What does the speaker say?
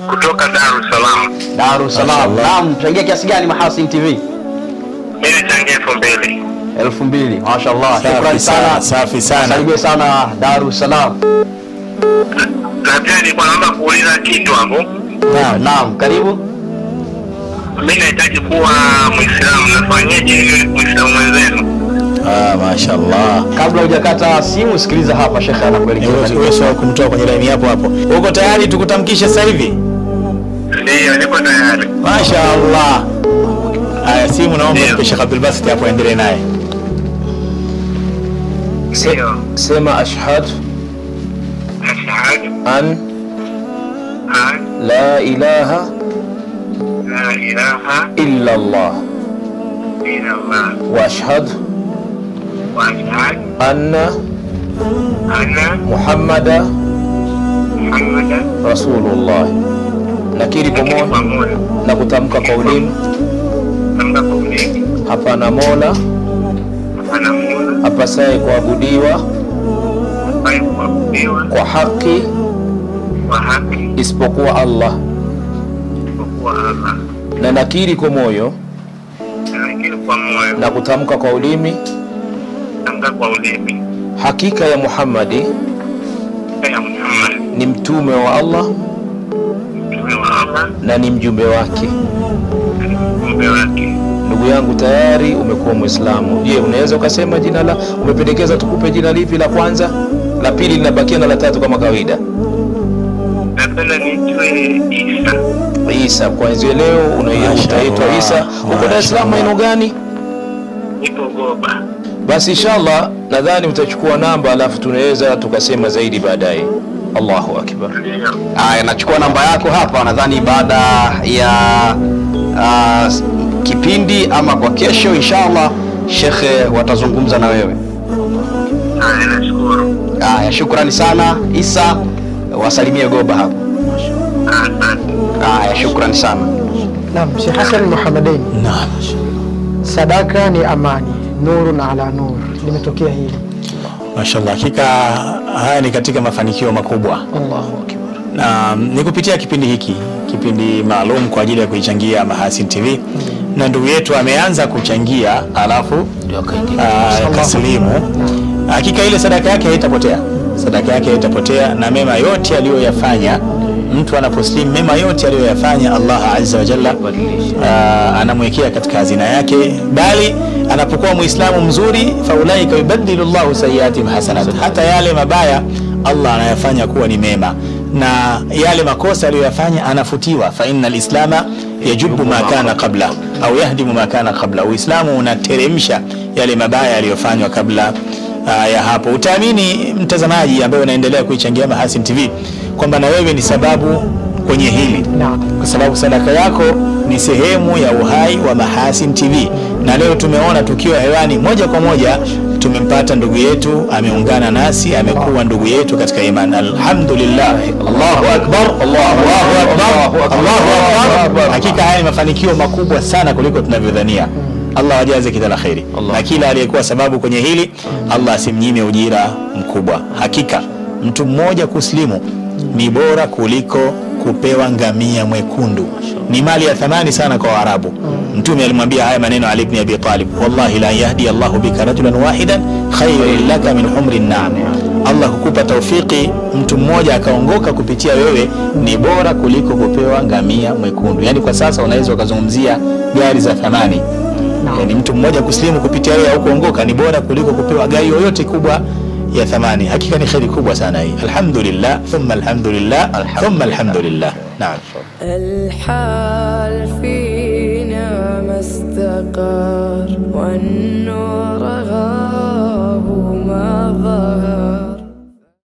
kutoka Dar es Salaam. Dar es Salaam. Naam, changia kiasi gani Mahasin TV? Mimi changia 2000. 2000. Mashaallah. Shukrani sana. Safi sana. Karibu sana Dar es Salaam. Nataka naomba kuuliza kitu hapo. Naam, karibu. Mimi nahitaji kuwa Muislamu, nafanyaje ili Muislamu mwenzenu? Mashaallah. Kabla hujakata simu sikiliza hapa Sheikh anakuelekeza. Wewe kumtoa kwenye line hapo hapo. Uko tayari tukutamkishe sasa hivi? Ndio, niko tayari. Mashaallah. Haya, simu naomba kwa Sheikh Abdul Basit hapo endelee naye. Sema ashhadu an la ilaha illa Allah wa ashhadu anna Muhammada Rasulullah. Nakiri kwa moyo na kutamka kwa ulimi hapana mola apasaye kuabudiwa kwa haki isipokuwa Allah. Na nakiri kwa moyo na kutamka kwa ulimi hakika ya Muhammadi ni mtume wa Allah na ni mjumbe wake. Ndugu yangu, tayari umekuwa Muislamu. Je, unaweza ukasema jina la umependekeza tukupe jina lipi la kwanza? La pili linabakia na la tatu kama kawaida. Napenda niitwe Isa. Isa, kuanzia leo unaitwa Isa. Uko Dar es Salaam eneo gani? Nipo Goba. Basi inshallah nadhani utachukua namba alafu tunaweza tukasema zaidi baadaye. Allahu akbar. Haya, nachukua namba yako hapa, nadhani baada ya kipindi ama kwa kesho inshallah Shekhe watazungumza na wewe. Haya, nashukuru. Haya, shukrani sana Isa, wasalimie Goba hapo. Haya, shukrani sana. Naam, Sheikh Hassan Muhammadain. Naam. Sadaka ni amani, nurun ala nur. Limetokea hili. Mashaallah, hakika haya ni katika mafanikio makubwa. Allahu akbar. Na ni kupitia kipindi hiki, kipindi maalum kwa ajili ya kuichangia Mahasin TV. Na ndugu yetu ameanza kuchangia alafu kaslimu. Hakika ile sadaka yake haitapotea. Sadaka yake haitapotea, na mema yote aliyoyafanya mtu anaposlimu, mema yote aliyoyafanya Allah Azza wa Jalla anamwekea katika hazina yake, bali anapokuwa Muislamu mzuri faulaika yubaddilu Allahu sayyiatihim hasanat. Hata yale mabaya Allah anayafanya kuwa ni mema, na yale makosa aliyoyafanya anafutiwa. Fa innal islama yajubu ma kana qabla au yahdimu ma kana qabla. Uislamu unateremsha yale mabaya aliyofanywa kabla ya hapo. Utaamini mtazamaji ambaye unaendelea kuichangia Mahasin TV kwamba na wewe ni sababu kwenye hili, kwa sababu sadaka yako ni sehemu ya uhai wa Mahasin TV. Na leo tumeona tukiwa hewani moja kwa moja tumempata ndugu yetu, ameungana nasi, amekuwa ndugu yetu katika imani. Alhamdulillah. Allahu akbar, Allahu akbar, Allahu akbar. Hakika haya ni mafanikio makubwa sana kuliko tunavyodhania. Allah ajaze kila la khairi. Na kila aliyekuwa sababu kwenye hili Allah asimnyime ujira mkubwa. Hakika mtu mmoja kuslimu ni bora kuliko kupewa ngamia mwekundu. Ni mali ya thamani sana kwa Waarabu. Mtume alimwambia haya maneno Ali ibn Abi Talib, wallahi la yahdi Allahu bika rajulan wahidan khayrun laka min humrin na'am. Allah kukupa taufiki mtu mmoja akaongoka kupitia wewe ni bora kuliko kupewa ngamia mwekundu. Yani kwa sasa unaweza ukazungumzia gari za thamani. Yani mtu mmoja kuslimu kupitia wewe au kuongoka ni bora kuliko kupewa gari yoyote kubwa ya thamani. Hakika ni kheri kubwa sana hii. Alhamdulillah thumma alhamdulillah thumma alhamdulillah. Naam. الحال فينا مستقر والنور